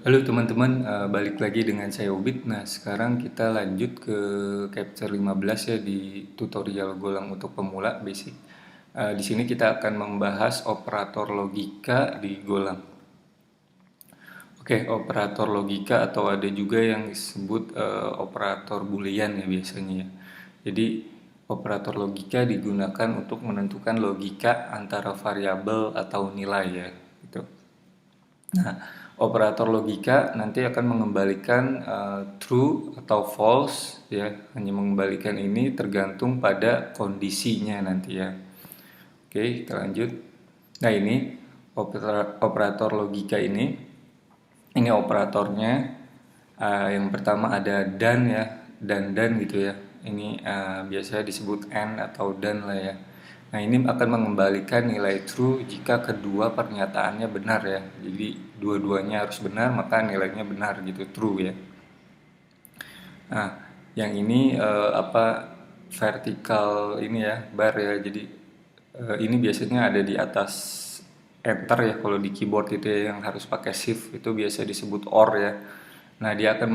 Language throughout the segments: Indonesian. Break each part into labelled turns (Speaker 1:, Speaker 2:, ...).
Speaker 1: Halo teman-teman, balik lagi dengan saya Ubid. Nah, sekarang kita lanjut ke chapter 15 ya di tutorial Golang untuk pemula basic. Di sini kita akan membahas operator logika di Golang. Oke, operator logika atau ada juga yang disebut operator boolean ya biasanya ya. Jadi operator logika digunakan untuk menentukan logika antara variabel atau nilai ya, gitu. Nah, operator logika nanti akan mengembalikan true atau false ya, hanya mengembalikan ini tergantung pada kondisinya nanti ya. Oke, kita lanjut. Nah, ini operator logika ini operatornya. Yang pertama ada dan ya, dan gitu ya. Ini biasanya disebut and atau dan lah ya. Nah, ini akan mengembalikan nilai true jika kedua pernyataannya benar ya. Jadi dua-duanya harus benar, maka nilainya benar gitu, true ya. Nah, yang ini vertikal ini ya, bar ya. Jadi ini biasanya ada di atas enter ya, kalau di keyboard itu ya, yang harus pakai shift itu biasa disebut OR ya. Nah, dia akan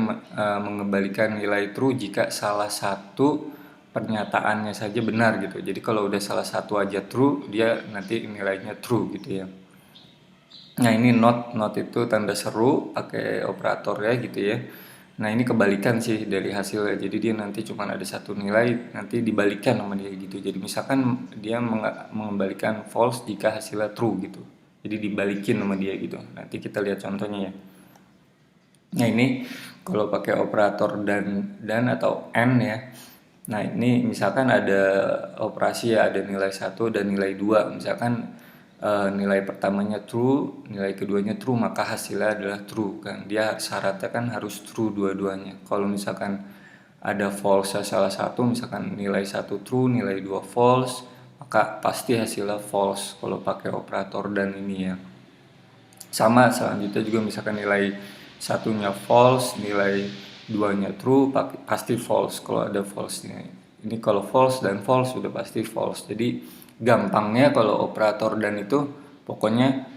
Speaker 1: mengembalikan nilai true jika salah satu pernyataannya saja benar gitu. Jadi kalau udah salah satu aja true, dia nanti nilainya true gitu ya. Nah, ini not itu tanda seru pakai operator ya gitu ya. Nah, ini kebalikan sih dari hasilnya. Jadi dia nanti cuma ada satu nilai, nanti dibalikan sama dia gitu. Jadi misalkan dia mengembalikan false jika hasilnya true gitu. Jadi dibalikin sama dia gitu. Nanti kita lihat contohnya ya. Nah, ini kalau pakai operator dan atau and ya. Nah, ini misalkan ada operasi ya, ada nilai 1 dan nilai 2. Misalkan nilai pertamanya true, nilai keduanya true, maka hasilnya adalah true kan. Dia syaratnya kan harus true dua-duanya. Kalau misalkan ada false salah satu, misalkan nilai 1 true, nilai 2 false, maka pasti hasilnya false kalau pakai operator dan ini ya. Sama selanjutnya juga misalkan nilai satunya false, nilai duanya true, pasti false kalau ada false nya. Ini kalau false dan false sudah pasti false. Jadi gampangnya kalau operator dan itu pokoknya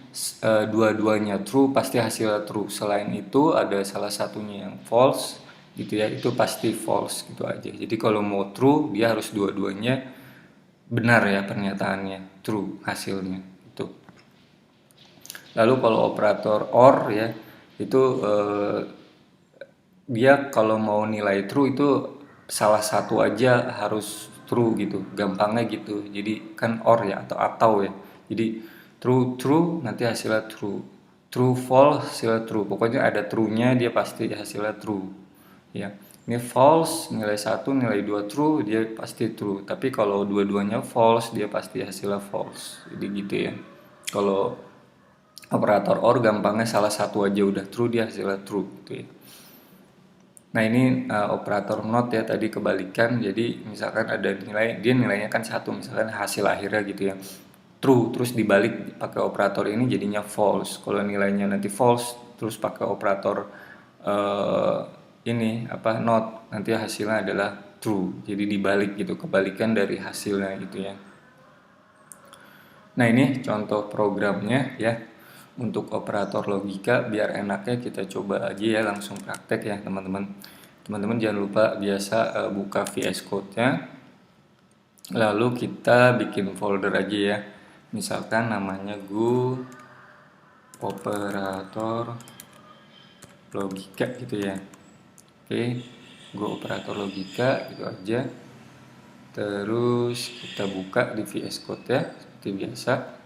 Speaker 1: dua-duanya true pasti hasilnya true. Selain itu ada salah satunya yang false gitu ya, itu pasti false gitu aja. Jadi kalau mau true dia harus dua-duanya benar ya, pernyataannya true hasilnya itu. Lalu kalau operator OR ya, itu dia kalau mau nilai true itu salah satu aja harus true gitu, gampangnya gitu. Jadi kan OR ya atau ya. Jadi true nanti hasilnya true, true false hasilnya true. Pokoknya ada true-nya dia pasti hasilnya true. Ya. Ini false, nilai 1, nilai 2 true, dia pasti true. Tapi kalau dua-duanya false, dia pasti hasilnya false. Jadi gitu ya. Kalau operator OR gampangnya salah satu aja udah true, dia hasilnya true gitu ya. Nah, ini operator not ya, tadi kebalikan. Jadi misalkan ada nilai, dia nilainya kan 1, misalkan hasil akhirnya gitu ya, true, terus dibalik pakai operator ini jadinya false. Kalau nilainya nanti false terus pakai operator ini not, nanti hasilnya adalah true. Jadi dibalik gitu, kebalikan dari hasilnya gitu ya. Nah, ini contoh programnya ya untuk operator logika. Biar enaknya kita coba aja ya, langsung praktek ya teman-teman. Teman-teman jangan lupa biasa buka VS Code-nya. Lalu kita bikin folder aja ya. Misalkan namanya Go operator logika gitu ya. Oke, Go operator logika gitu aja. Terus kita buka di VS Code ya, seperti biasa.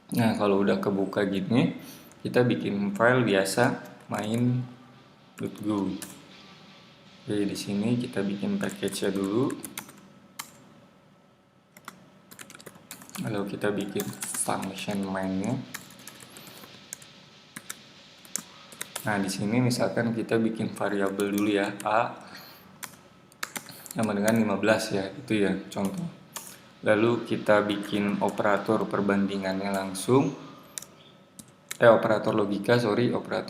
Speaker 1: Nah, kalau udah kebuka gini, kita bikin file biasa main.go. Oke, di sini kita bikin package-nya dulu. Lalu kita bikin function main-nya. Nah, di sini misalkan kita bikin variabel dulu ya, a sama dengan 15 ya, itu ya contoh. Lalu kita bikin operator perbandingannya langsung. Operator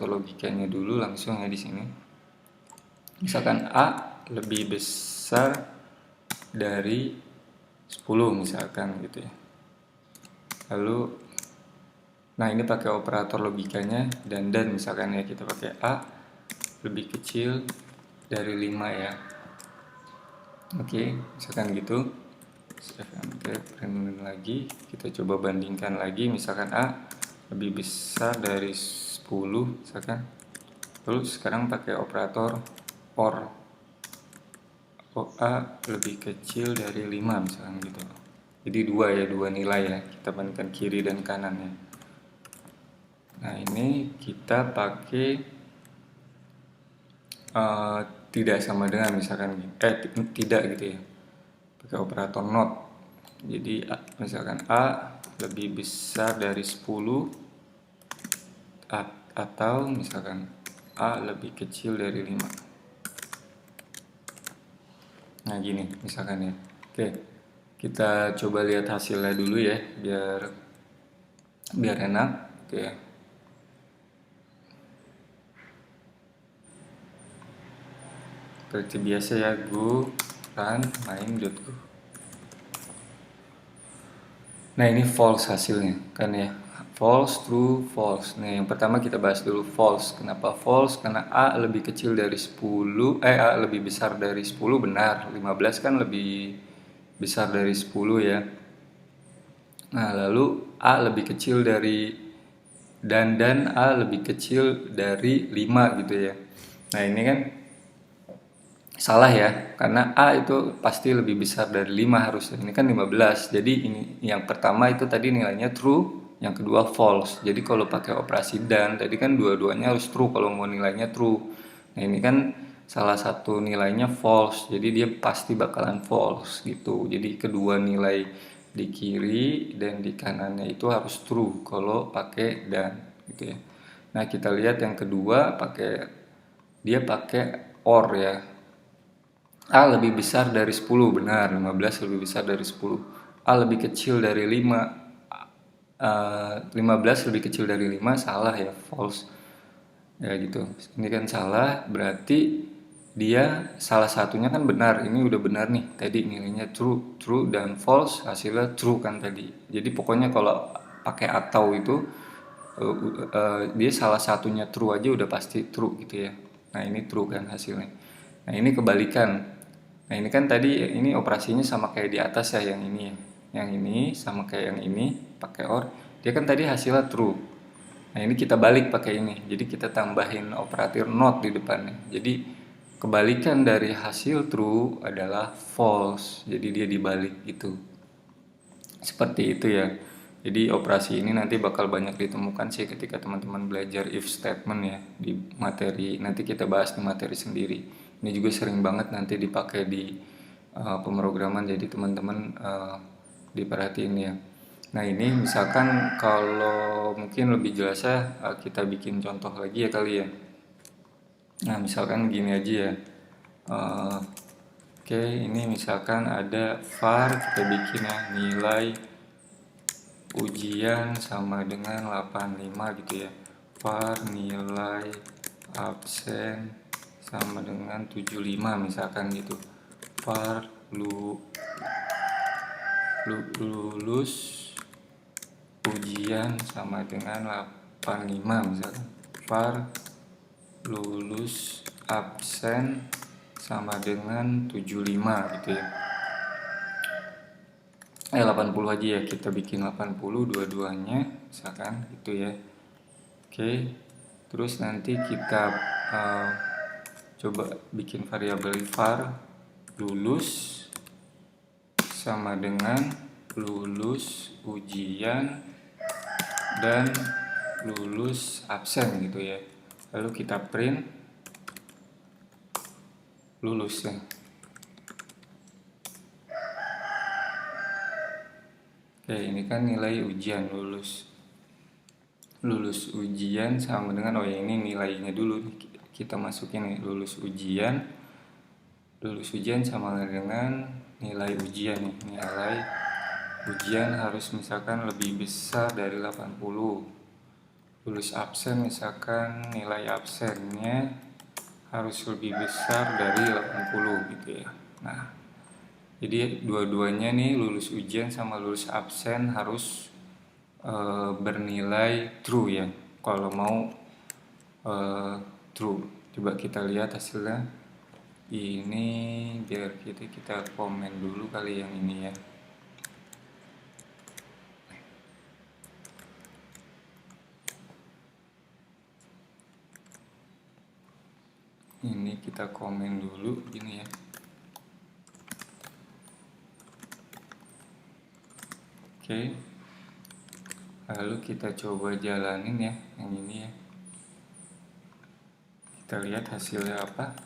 Speaker 1: logikanya dulu langsung ya di sini. Misalkan A lebih besar dari 10 misalkan gitu ya. Lalu Nah ini pakai operator logikanya, dan misalkan ya kita pakai A lebih kecil dari 5 ya. Oke, misalkan gitu. Oke, print lagi, kita coba bandingkan lagi, misalkan A lebih besar dari 10 misalkan. Terus sekarang pakai operator OR, A lebih kecil dari 5 misalkan gitu. Jadi dua nilai ya, kita bandingkan kiri dan kanan ya. Nah ini kita pakai tidak sama dengan misalkan tidak gitu ya, pakai operator not. Jadi misalkan A lebih besar dari 10 atau misalkan A lebih kecil dari 5. Nah gini misalkan ya. Oke, kita coba lihat hasilnya dulu ya, biar enak. Oke, seperti biasa ya, go run main.go. Nah ini false hasilnya kan ya, false, true, false. Nah yang pertama kita bahas dulu false. Kenapa false? Karena A lebih kecil dari 10, A lebih besar dari 10 benar, 15 kan lebih besar dari 10 ya. Nah lalu A lebih kecil dari dan A lebih kecil dari 5 gitu ya. Nah ini kan salah ya, karena A itu pasti lebih besar dari 5 harusnya. Ini kan 15. Jadi ini yang pertama itu tadi nilainya true, yang kedua false. Jadi kalau pakai operasi dan tadi kan dua-duanya harus true kalau mau nilainya true. Nah, ini kan salah satu nilainya false. Jadi dia pasti bakalan false gitu. Jadi kedua nilai di kiri dan di kanannya itu harus true kalau pakai dan gitu ya. Nah, kita lihat yang kedua dia pakai OR ya. A lebih besar dari 10, benar, 15 lebih besar dari 10. A lebih kecil dari 5, 15 lebih kecil dari 5, salah ya, false. Ya gitu, ini kan salah, berarti dia salah satunya kan benar, ini udah benar nih, tadi nilainya true dan false, hasilnya true kan tadi. Jadi pokoknya kalau pakai atau itu, dia salah satunya true aja udah pasti true gitu ya. Nah ini true kan hasilnya. Nah ini kebalikan. Nah ini kan tadi ini operasinya sama kayak di atas ya, yang ini ya. Yang ini sama kayak yang ini pakai OR. Dia kan tadi hasilnya true. Nah ini kita balik pakai ini. Jadi kita tambahin operator not di depannya. Jadi kebalikan dari hasil true adalah false. Jadi dia dibalik gitu. Seperti itu ya. Jadi operasi ini nanti bakal banyak ditemukan sih ketika teman-teman belajar if statement ya di materi. Nanti kita bahas di materi sendiri. Ini juga sering banget nanti dipakai di pemrograman, jadi teman-teman diperhatiin ya. Nah ini misalkan kalau mungkin lebih jelasnya kita bikin contoh lagi ya kali ya. Nah misalkan gini aja ya. Oke, ini misalkan ada var, kita bikin ya nilai ujian sama dengan 85 gitu ya. Var nilai absen sama dengan 75 misalkan gitu. Var lulus ujian sama dengan 85 misalkan. Var lulus absen sama dengan 75 gitu ya. 80 aja ya, kita bikin 80 dua-duanya misalkan gitu ya. Oke, terus nanti kita coba bikin variabel var lulus sama dengan lulus ujian dan lulus absen gitu ya. Lalu kita print lulusnya. Oke, ini kan nilai ujian lulus ujian sama dengan ini nilainya dulu kita masukin nih, lulus ujian sama dengan nilai ujian nih. Nilai ujian harus misalkan lebih besar dari 80. Lulus absen misalkan nilai absennya harus lebih besar dari 80 gitu ya. Nah, jadi dua-duanya nih lulus ujian sama lulus absen harus bernilai true ya. Kalau mau true, coba kita lihat hasilnya. Ini biar kita komen dulu kali yang ini ya. Ini kita komen dulu gini ya. Oke, lalu kita coba jalanin ya yang ini ya. Kita lihat hasilnya apa.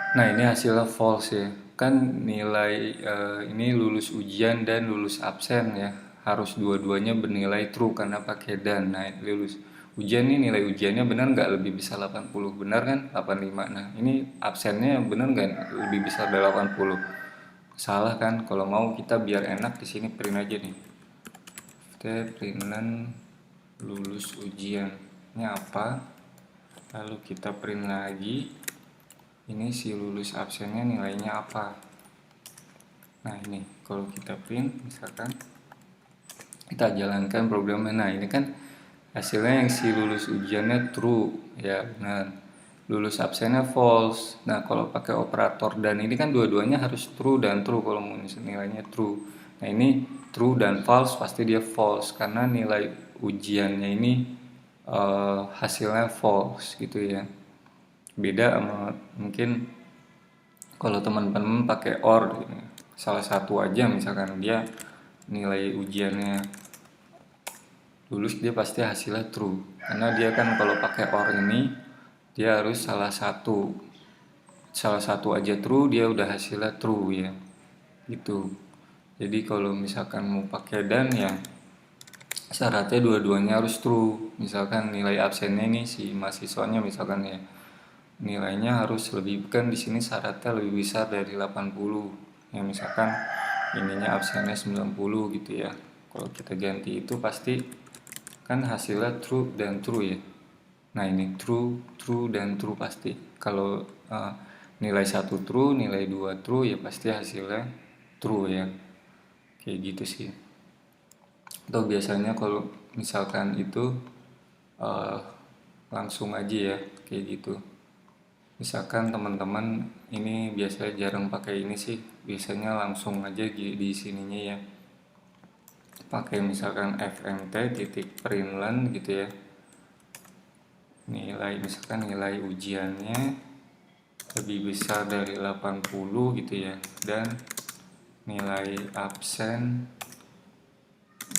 Speaker 1: Nah, ini hasilnya false ya. Kan nilai ini lulus ujian dan lulus absen ya. Harus dua-duanya bernilai true karena pakai dan. Nah, lulus ujian ini nilai ujiannya benar nggak lebih bisa 80? Benar kan? 85. Nah, ini absennya benar nggak lebih bisa 80? Salah kan? Kalau mau kita biar enak di sini print aja nih. Kita printan lulus ujian. Ini apa? Lalu kita print lagi. Ini si lulus absennya nilainya apa. Nah, ini kalau kita print misalkan kita jalankan programnya. Nah, ini kan hasilnya yang si lulus ujiannya true ya, benar. Lulus absennya false. Nah, kalau pakai operator dan ini kan dua-duanya harus true dan true kalau mau nilainya true. Nah, ini true dan false pasti dia false karena nilai ujiannya ini hasilnya false gitu ya. Beda sama mungkin kalau teman-teman pakai OR salah satu aja, misalkan dia nilai ujiannya lulus, dia pasti hasilnya true karena dia kan kalau pakai OR ini dia harus salah satu aja true, dia udah hasilnya true ya gitu. Jadi kalau misalkan mau pakai dan ya syaratnya dua-duanya harus true. Misalkan nilai absennya ini si mahasiswanya misalkan ya nilainya harus lebih, kan di sini syaratnya lebih besar dari 80 ya, misalkan ininya absennya 90 gitu ya. Kalau kita ganti itu pasti kan hasilnya true dan true ya. Nah, ini true dan true pasti. Kalau nilai 1 true, nilai 2 true ya pasti hasilnya true ya. Kayak gitu sih. Atau biasanya kalau misalkan itu langsung aja ya kayak gitu. Misalkan teman-teman ini biasanya jarang pakai ini sih, biasanya langsung aja di sininya ya. Pakai misalkan fmt titik println gitu ya. Misalkan nilai ujiannya lebih besar dari 80 gitu ya, dan nilai absen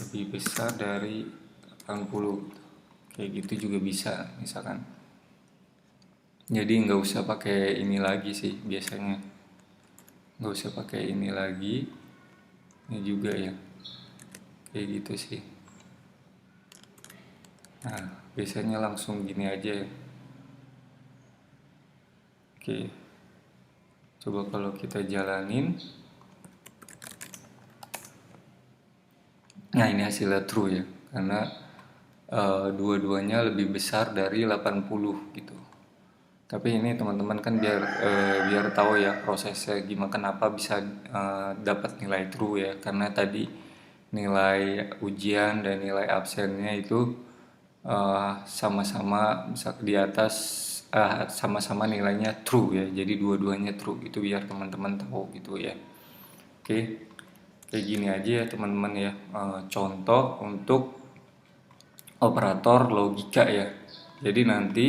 Speaker 1: lebih besar dari 80. Kayak gitu juga bisa misalkan. Jadi nggak usah pakai ini lagi sih biasanya, nggak usah pakai ini lagi. Ini juga ya kayak gitu sih. Nah, biasanya langsung gini aja ya. Oke, coba kalau kita jalanin. Nah, ini hasilnya true ya karena dua-duanya lebih besar dari 80 gitu. Tapi ini teman-teman kan biar tahu ya prosesnya gimana, kenapa bisa dapat nilai true ya, karena tadi nilai ujian dan nilai absennya itu sama-sama bisa di atas, sama-sama nilainya true ya, jadi dua-duanya true. Itu biar teman-teman tahu gitu ya. Oke, kayak gini aja ya teman-teman ya, contoh untuk operator logika ya. Jadi nanti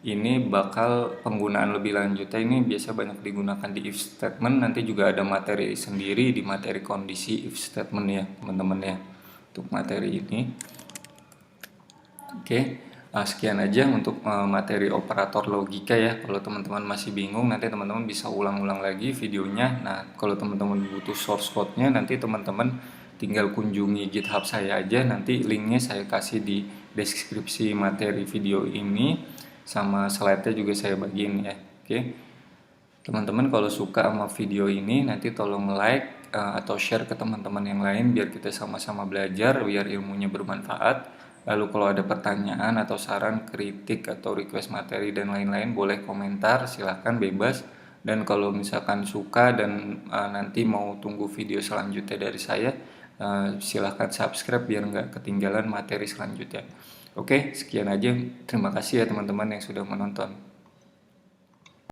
Speaker 1: ini bakal penggunaan lebih lanjutnya ini biasa banyak digunakan di if statement. Nanti juga ada materi sendiri di materi kondisi if statement ya teman-teman ya, untuk materi ini. Oke, sekian aja untuk materi operator logika ya. Kalau teman-teman masih bingung, nanti teman-teman bisa ulang-ulang lagi videonya. Nah, kalau teman-teman butuh source code-nya, nanti teman-teman tinggal kunjungi GitHub saya aja. Nanti linknya saya kasih di deskripsi materi video ini, sama slide-nya juga saya bagiin ya. Oke, teman-teman kalau suka sama video ini nanti tolong like atau share ke teman-teman yang lain biar kita sama-sama belajar, biar ilmunya bermanfaat. Lalu kalau ada pertanyaan atau saran, kritik atau request materi dan lain-lain, boleh komentar, silahkan bebas. Dan kalau misalkan suka dan nanti mau tunggu video selanjutnya dari saya, Silahkan subscribe biar nggak ketinggalan materi selanjutnya. Oke, sekian aja. Terima kasih ya teman-teman yang sudah menonton.